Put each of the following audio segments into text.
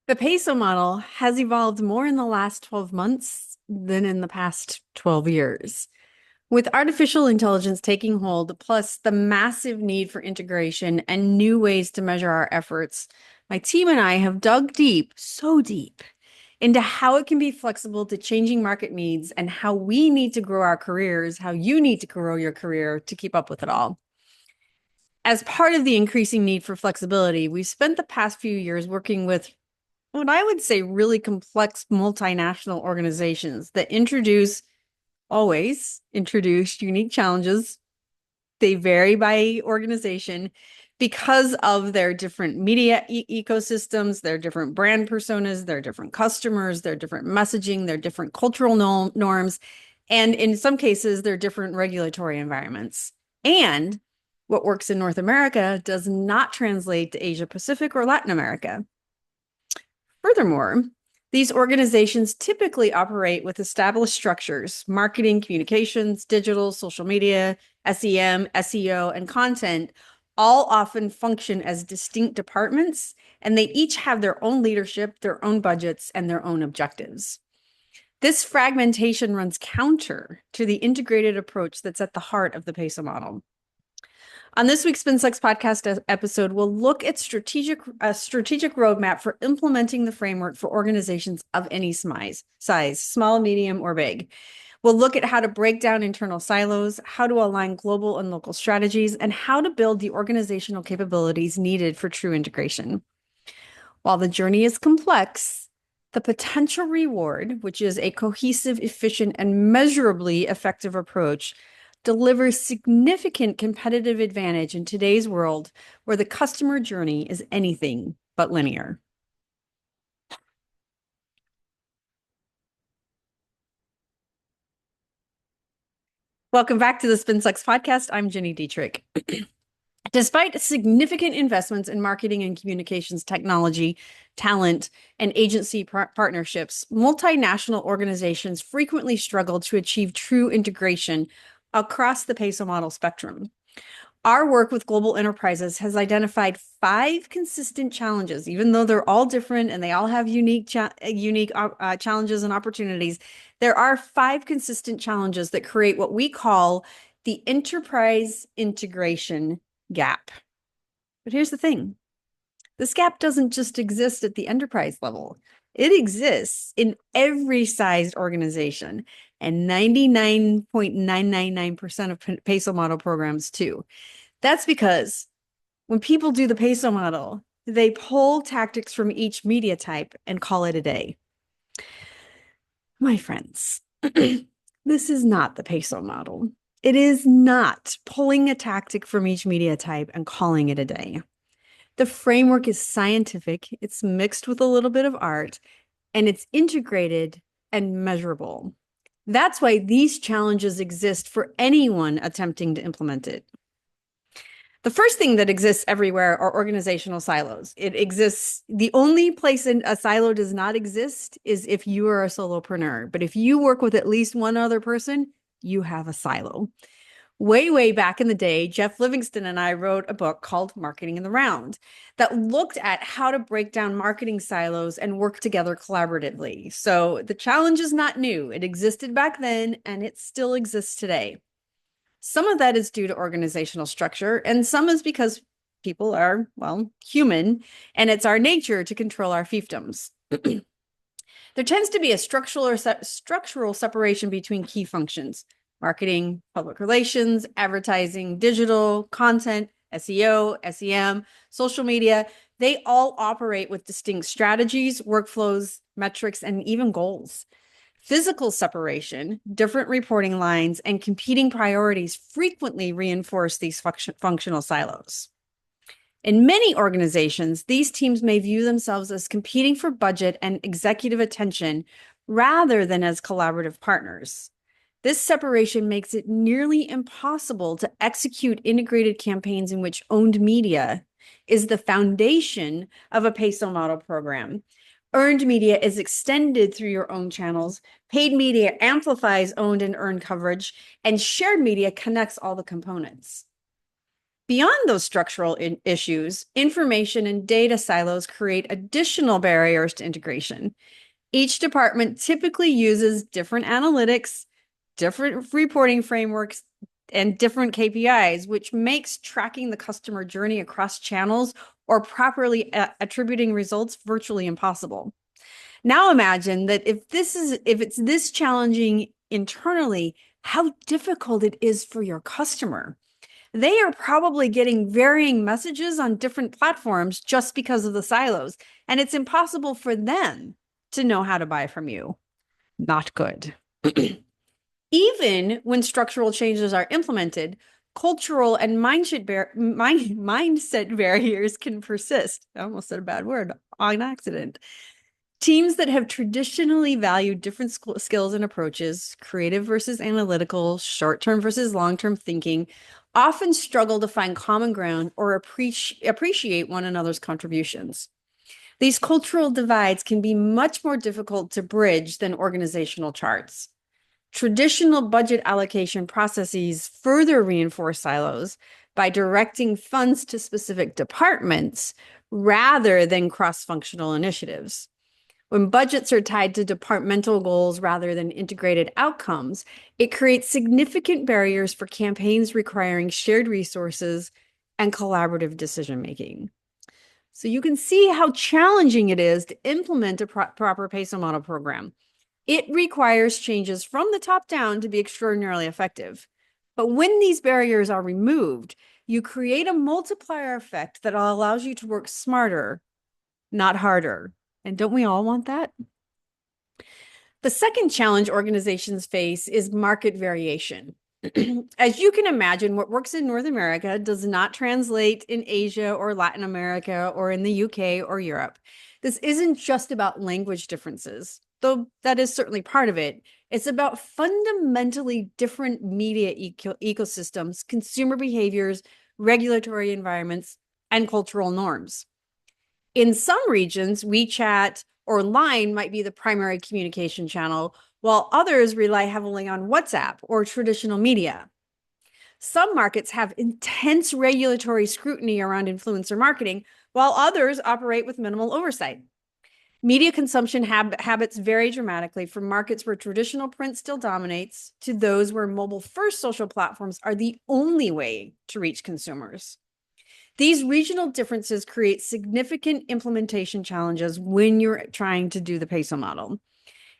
The PESO model has evolved more in the last 12 months than in the past 12 years. With artificial intelligence taking hold, plus the massive need for integration and new ways to measure our efforts, my team and I have dug deep, so deep, into how it can be flexible to changing market needs and how we need to grow our careers, how you need to grow your career to keep up with it all. As part of the increasing need for flexibility, we've spent the past few years working with what I would say really complex multinational organizations that always introduce unique challenges. They vary by organization because of their different media ecosystems, their different brand personas, their different customers, their different messaging, their different cultural norms, and in some cases, their different regulatory environments. And what works in North America does not translate to Asia Pacific or Latin America. Furthermore, these organizations typically operate with established structures: marketing, communications, digital, social media, SEM, SEO, and content all often function as distinct departments, and they each have their own leadership, their own budgets, and their own objectives. This fragmentation runs counter to the integrated approach that's at the heart of the PESO model. On this week's SpinSucks podcast episode, we'll look at a strategic roadmap for implementing the framework for organizations of any size, small, medium, or big. We'll look at how to break down internal silos, how to align global and local strategies, and how to build the organizational capabilities needed for true integration. While the journey is complex, the potential reward, which is a cohesive, efficient, and measurably effective approach, delivers significant competitive advantage in today's world where the customer journey is anything but linear. Welcome back to the SpinSucks podcast. I'm Gini Dietrich. Despite significant investments in marketing and communications technology, talent, and agency partnerships, multinational organizations frequently struggle to achieve true integration across the PESO model spectrum. Our work with global enterprises has identified 5 consistent challenges, even though they're all different and they all have unique challenges and opportunities. There are 5 consistent challenges that create what we call the enterprise integration gap. But here's the thing. This gap doesn't just exist at the enterprise level. It exists in every sized organization and 99.999% of PESO model programs too. That's because when people do the PESO model, they pull tactics from each media type and call it a day. My friends, this is not the PESO model. It is not pulling a tactic from each media type and calling it a day. The framework is scientific, it's mixed with a little bit of art, and it's integrated and measurable. That's why these challenges exist for anyone attempting to implement it. The first thing that exists everywhere are organizational silos. It exists, the only place a silo does not exist is if you are a solopreneur. But if you work with at least one other person, you have a silo. Way back in the day, Jeff Livingston and I wrote a book called Marketing in the Round that looked at how to break down marketing silos and work together collaboratively. So the challenge is not new. It existed back then and it still exists today. Some of that is due to organizational structure, and some is because people are, well, human, and it's our nature to control our fiefdoms. There tends to be a structural separation between key functions: marketing, public relations, advertising, digital, content, SEO, SEM, social media. They all operate with distinct strategies, workflows, metrics, and even goals. Physical separation, different reporting lines, and competing priorities frequently reinforce these functional silos. In many organizations, these teams may view themselves as competing for budget and executive attention rather than as collaborative partners. This separation makes it nearly impossible to execute integrated campaigns in which owned media is the foundation of a PESO model program. Earned media is extended through your own channels. Paid media amplifies owned and earned coverage, and shared media connects all the components. Beyond those structural issues, information and data silos create additional barriers to integration. Each department typically uses different analytics, different reporting frameworks, and different KPIs, which makes tracking the customer journey across channels or properly attributing results virtually impossible. Now imagine that if it's this challenging internally, how difficult it is for your customer. They are probably getting varying messages on different platforms just because of the silos, and it's impossible for them to know how to buy from you. Not good. Even when structural changes are implemented, cultural and mindset barriers can persist. I almost said a bad word on accident. Teams that have traditionally valued different skills and approaches, creative versus analytical, short-term versus long-term thinking, often struggle to find common ground or appreciate one another's contributions. These cultural divides can be much more difficult to bridge than organizational charts. Traditional budget allocation processes further reinforce silos by directing funds to specific departments rather than cross-functional initiatives. When budgets are tied to departmental goals rather than integrated outcomes, it creates significant barriers for campaigns requiring shared resources and collaborative decision-making. So you can see how challenging it is to implement a proper PESO model program. It requires changes from the top down to be extraordinarily effective. But when these barriers are removed, you create a multiplier effect that allows you to work smarter, not harder. And don't we all want that? The second challenge organizations face is market variation. As you can imagine, what works in North America does not translate in Asia or Latin America or in the UK or Europe. This isn't just about language differences, though that is certainly part of it. It's about fundamentally different media ecosystems, consumer behaviors, regulatory environments, and cultural norms. In some regions, WeChat or Line might be the primary communication channel, while others rely heavily on WhatsApp or traditional media. Some markets have intense regulatory scrutiny around influencer marketing, while others operate with minimal oversight. Media consumption habits vary dramatically from markets where traditional print still dominates to those where mobile-first social platforms are the only way to reach consumers. These regional differences create significant implementation challenges when you're trying to do the PESO model.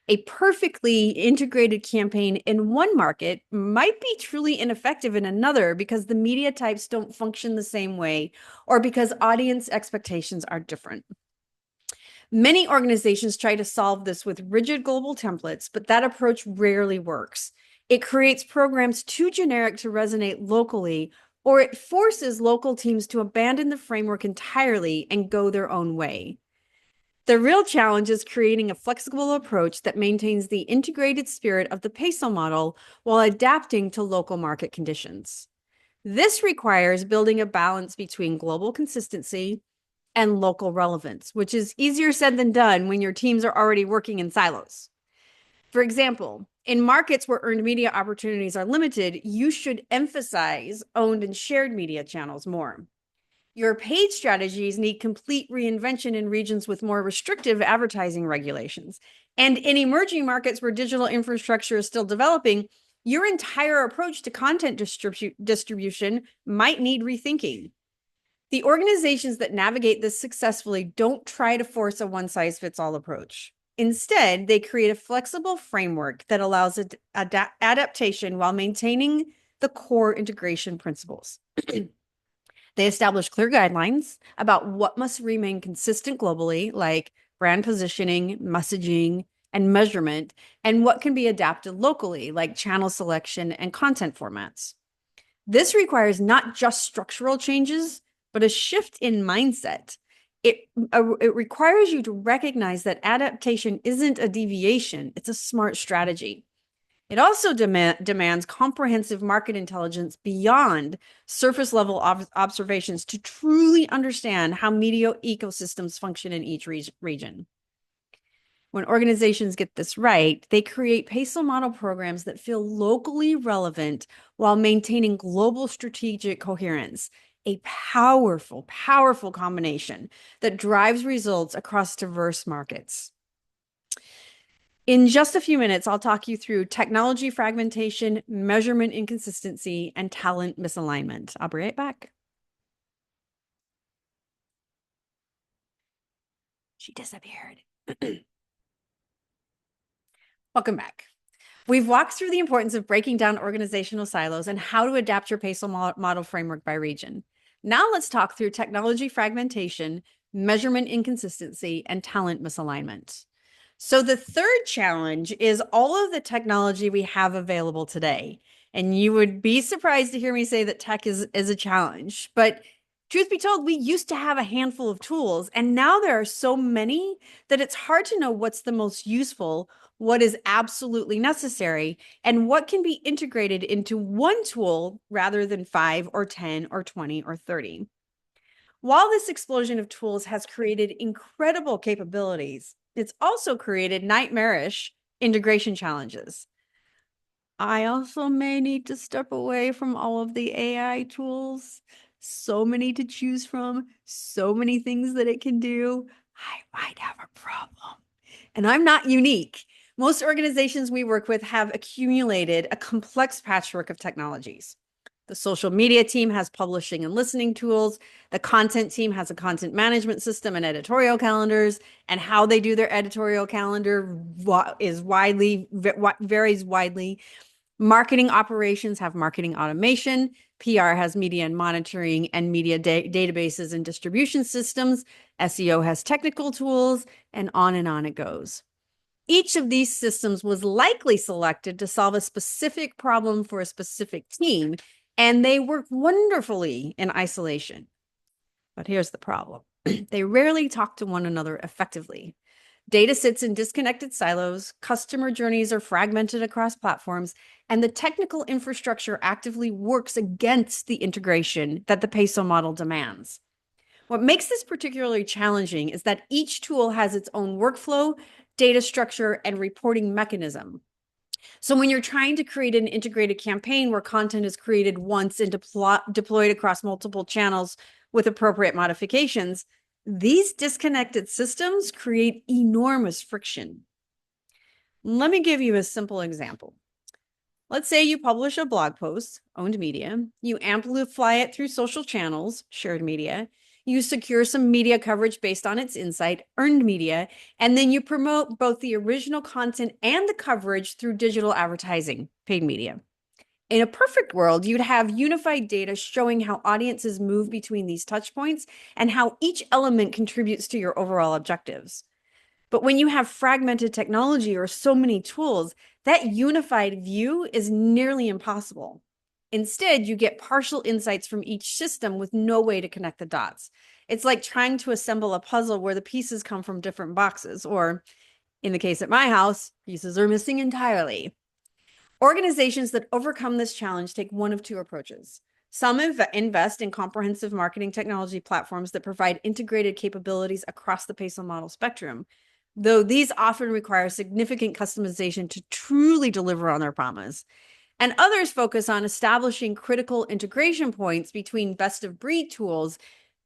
A perfectly integrated campaign in one market might be truly ineffective in another because the media types don't function the same way or because audience expectations are different. Many organizations try to solve this with rigid global templates, but that approach rarely works. It creates programs too generic to resonate locally, or it forces local teams to abandon the framework entirely and go their own way. The real challenge is creating a flexible approach that maintains the integrated spirit of the PESO model while adapting to local market conditions. This requires building a balance between global consistency and local relevance, which is easier said than done when your teams are already working in silos. For example, in markets where earned media opportunities are limited, you should emphasize owned and shared media channels more. Your paid strategies need complete reinvention in regions with more restrictive advertising regulations. And in emerging markets where digital infrastructure is still developing, your entire approach to content distribution might need rethinking. The organizations that navigate this successfully don't try to force a one-size-fits-all approach. Instead, they create a flexible framework that allows adaptation while maintaining the core integration principles. They establish clear guidelines about what must remain consistent globally, like brand positioning, messaging, and measurement, and what can be adapted locally, like channel selection and content formats. This requires not just structural changes, but a shift in mindset. It requires you to recognize that adaptation isn't a deviation, it's a smart strategy. It also demands comprehensive market intelligence beyond surface level observations to truly understand how media ecosystems function in each region. When organizations get this right, they create PESO model programs that feel locally relevant while maintaining global strategic coherence. a powerful, powerful combination that drives results across diverse markets. In just a few minutes, I'll talk you through technology fragmentation, measurement inconsistency, and talent misalignment. I'll be right back. She disappeared. Welcome back. We've walked through the importance of breaking down organizational silos and how to adapt your PESO model framework by region. Now let's talk through technology fragmentation, measurement inconsistency, and talent misalignment. So the third challenge is all of the technology we have available today. And you would be surprised to hear me say that tech is a challenge. But truth be told, we used to have a handful of tools, and now there are so many that it's hard to know what's the most useful, what is absolutely necessary, and what can be integrated into one tool rather than 5 or 10 or 20 or 30. While this explosion of tools has created incredible capabilities, it's also created nightmarish integration challenges. I also may need to step away from all of the AI tools. So many to choose from, so many things that it can do. I might have a problem. And I'm not unique. Most organizations we work with have accumulated a complex patchwork of technologies. The social media team has publishing and listening tools. The content team has a content management system and editorial calendars, and how they do their editorial calendar varies widely. Marketing operations have marketing automation. PR has media and monitoring and media databases and distribution systems. SEO has technical tools, and on it goes. Each of these systems was likely selected to solve a specific problem for a specific team, and they work wonderfully in isolation. But here's the problem. They rarely talk to one another effectively. Data sits in disconnected silos, customer journeys are fragmented across platforms, and the technical infrastructure actively works against the integration that the PESO model demands. What makes this particularly challenging is that each tool has its own workflow, data structure, and reporting mechanism. So when you're trying to create an integrated campaign where content is created once and deployed across multiple channels with appropriate modifications, these disconnected systems create enormous friction. Let me give you a simple example. Let's say you publish a blog post, owned media, you amplify it through social channels, shared media, you secure some media coverage based on its insight, earned media, and then you promote both the original content and the coverage through digital advertising, paid media. In a perfect world, you'd have unified data showing how audiences move between these touch points and how each element contributes to your overall objectives. But when you have fragmented technology or so many tools, that unified view is nearly impossible. Instead, you get partial insights from each system with no way to connect the dots. It's like trying to assemble a puzzle where the pieces come from different boxes, or in the case at my house, pieces are missing entirely. Organizations that overcome this challenge take one of two approaches. Some invest in comprehensive marketing technology platforms that provide integrated capabilities across the PESO model spectrum, though these often require significant customization to truly deliver on their promise. And others focus on establishing critical integration points between best-of-breed tools,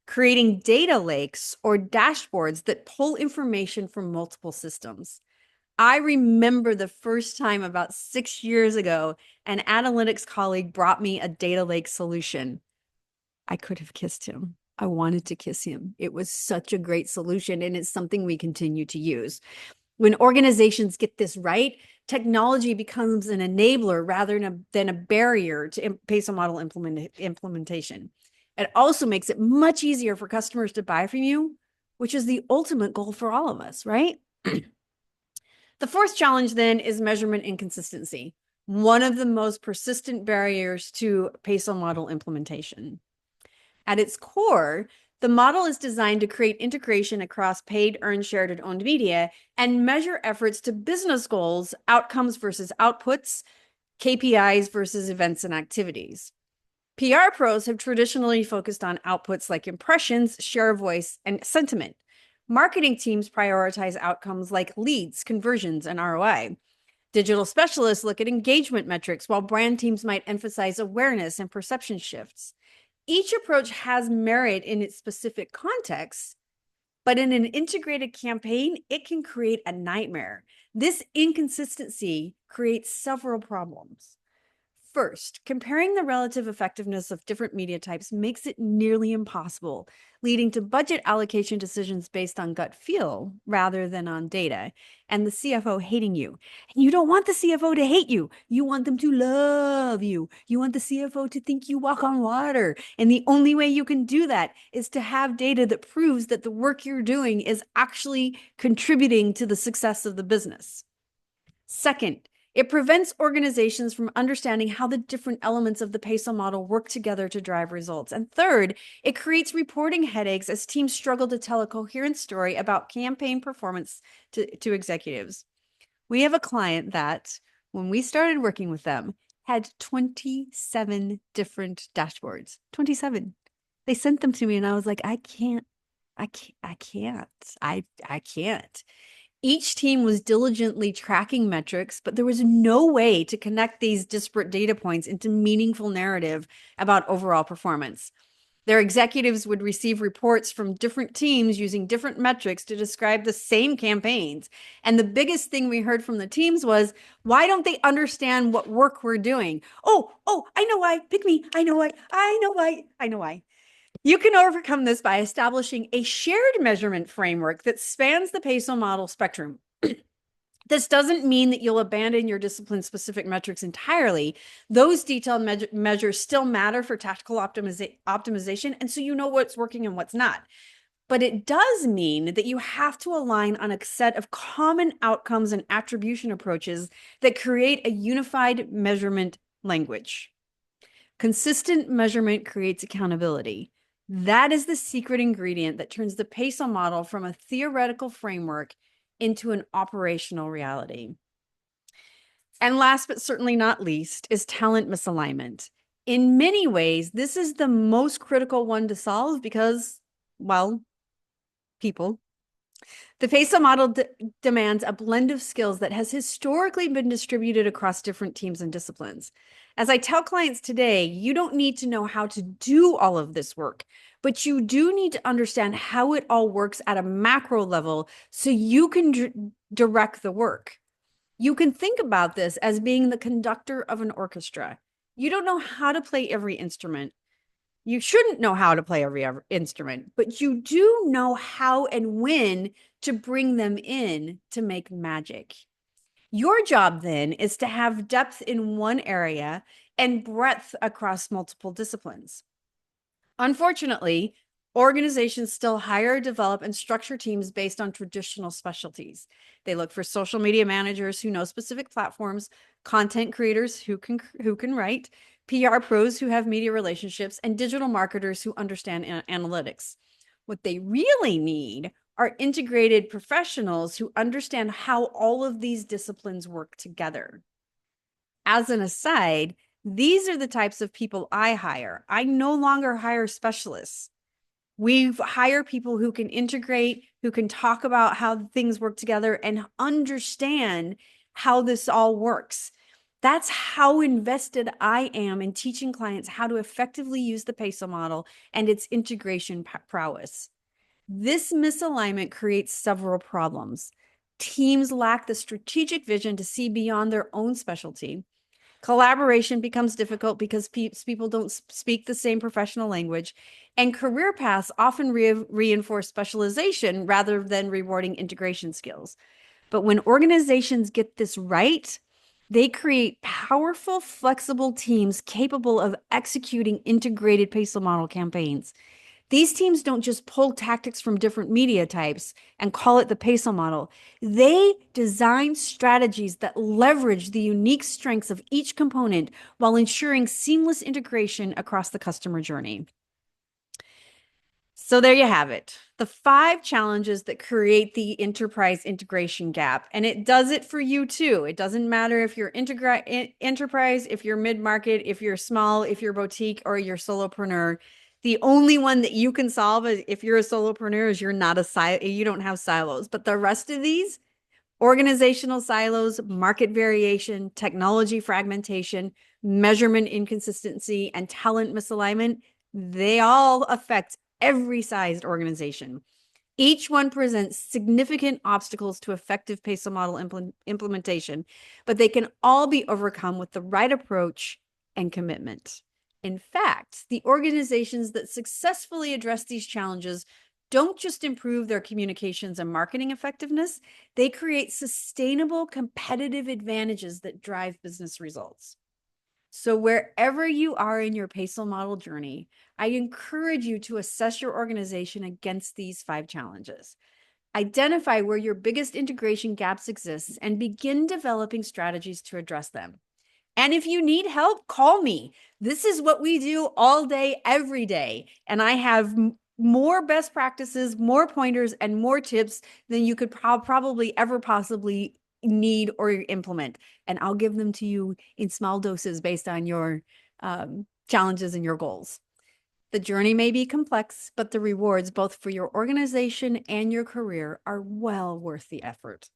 creating data lakes or dashboards that pull information from multiple systems. I remember the first time about 6 years ago, an analytics colleague brought me a data lake solution. I could have kissed him. I wanted to kiss him. It was such a great solution, and it's something we continue to use. When organizations get this right, technology becomes an enabler rather than a barrier to PESO model implementation. It also makes it much easier for customers to buy from you, which is the ultimate goal for all of us, right? The fourth challenge then is measurement inconsistency, one of the most persistent barriers to PESO model implementation. At its core, the model is designed to create integration across paid, earned, shared, and owned media and measure efforts to business goals, outcomes versus outputs, KPIs versus events and activities. PR pros have traditionally focused on outputs like impressions, share of voice, and sentiment. Marketing teams prioritize outcomes like leads, conversions, and ROI. Digital specialists look at engagement metrics, while brand teams might emphasize awareness and perception shifts. Each approach has merit in its specific context, but in an integrated campaign, it can create a nightmare. This inconsistency creates several problems. First, comparing the relative effectiveness of different media types makes it nearly impossible, leading to budget allocation decisions based on gut feel rather than on data, and the CFO hating you. And you don't want the CFO to hate you. You want them to love you. You want the CFO to think you walk on water. And the only way you can do that is to have data that proves that the work you're doing is actually contributing to the success of the business. Second, it prevents organizations from understanding how the different elements of the PESO model work together to drive results. And third, it creates reporting headaches as teams struggle to tell a coherent story about campaign performance to executives. We have a client that, when we started working with them, had 27 different dashboards. 27. They sent them to me and I was like, I can't. Each team was diligently tracking metrics, but there was no way to connect these disparate data points into meaningful narrative about overall performance. Their executives would receive reports from different teams using different metrics to describe the same campaigns. And the biggest thing we heard from the teams was, why don't they understand what work we're doing? Oh, I know why. Pick me. I know why. You can overcome this by establishing a shared measurement framework that spans the PESO model spectrum. This doesn't mean that you'll abandon your discipline-specific metrics entirely. Those detailed measures still matter for tactical optimization, and so you know what's working and what's not. But it does mean that you have to align on a set of common outcomes and attribution approaches that create a unified measurement language. Consistent measurement creates accountability. That is the secret ingredient that turns the PESO model from a theoretical framework into an operational reality. And last but certainly not least is talent misalignment. In many ways, this is the most critical one to solve because, well, people. The PESO model demands a blend of skills that has historically been distributed across different teams and disciplines. As I tell clients today, you don't need to know how to do all of this work, but you do need to understand how it all works at a macro level so you can direct the work. You can think about this as being the conductor of an orchestra. You don't know how to play every instrument. You shouldn't know how to play every instrument, but you do know how and when to bring them in to make magic. Your job then is to have depth in one area and breadth across multiple disciplines. Unfortunately, organizations still hire, develop, and structure teams based on traditional specialties. They look for social media managers who know specific platforms, content creators who can write, PR pros who have media relationships, and digital marketers who understand analytics. What they really need are integrated professionals who understand how all of these disciplines work together. As an aside, these are the types of people I hire. I no longer hire specialists. We hire people who can integrate, who can talk about how things work together and understand how this all works. That's how invested I am in teaching clients how to effectively use the PESO model and its integration prowess. This misalignment creates several problems. Teams lack the strategic vision to see beyond their own specialty. Collaboration becomes difficult because people don't speak the same professional language, and career paths often reinforce specialization rather than rewarding integration skills. But when organizations get this right, they create powerful, flexible teams capable of executing integrated PESO model campaigns. These teams don't just pull tactics from different media types and call it the PESO model. They design strategies that leverage the unique strengths of each component while ensuring seamless integration across the customer journey. So there you have it, the 5 challenges that create the enterprise integration gap. And it does it for you too. It doesn't matter if you're enterprise, if you're mid-market, if you're small, if you're boutique, or you're solopreneur. The only one that you can solve if you're a solopreneur is you don't have silos. But the rest of these, organizational silos, market variation, technology fragmentation, measurement inconsistency, and talent misalignment, They all affect every sized organization. Each one presents significant obstacles to effective PESO model implementation, but they can all be overcome with the right approach and commitment. In fact, the organizations that successfully address these challenges don't just improve their communications and marketing effectiveness, they create sustainable competitive advantages that drive business results. So wherever you are in your PESO model journey, I encourage you to assess your organization against these 5 challenges. Identify where your biggest integration gaps exist and begin developing strategies to address them. And if you need help, call me. This is what we do all day, every day. And I have more best practices, more pointers, and more tips than you could probably ever possibly need or implement. And I'll give them to you in small doses based on your challenges and your goals. The journey may be complex, but the rewards, both for your organization and your career, are well worth the effort.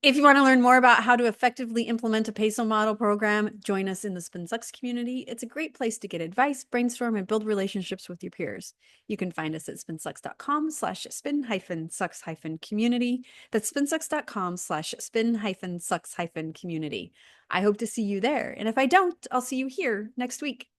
If you want to learn more about how to effectively implement a PESO model program, join us in the SpinSucks community. It's a great place to get advice, brainstorm, and build relationships with your peers. You can find us at spinsucks.com/spin-sucks-community. That's spinsucks.com/spin-sucks-community. I hope to see you there. And if I don't, I'll see you here next week.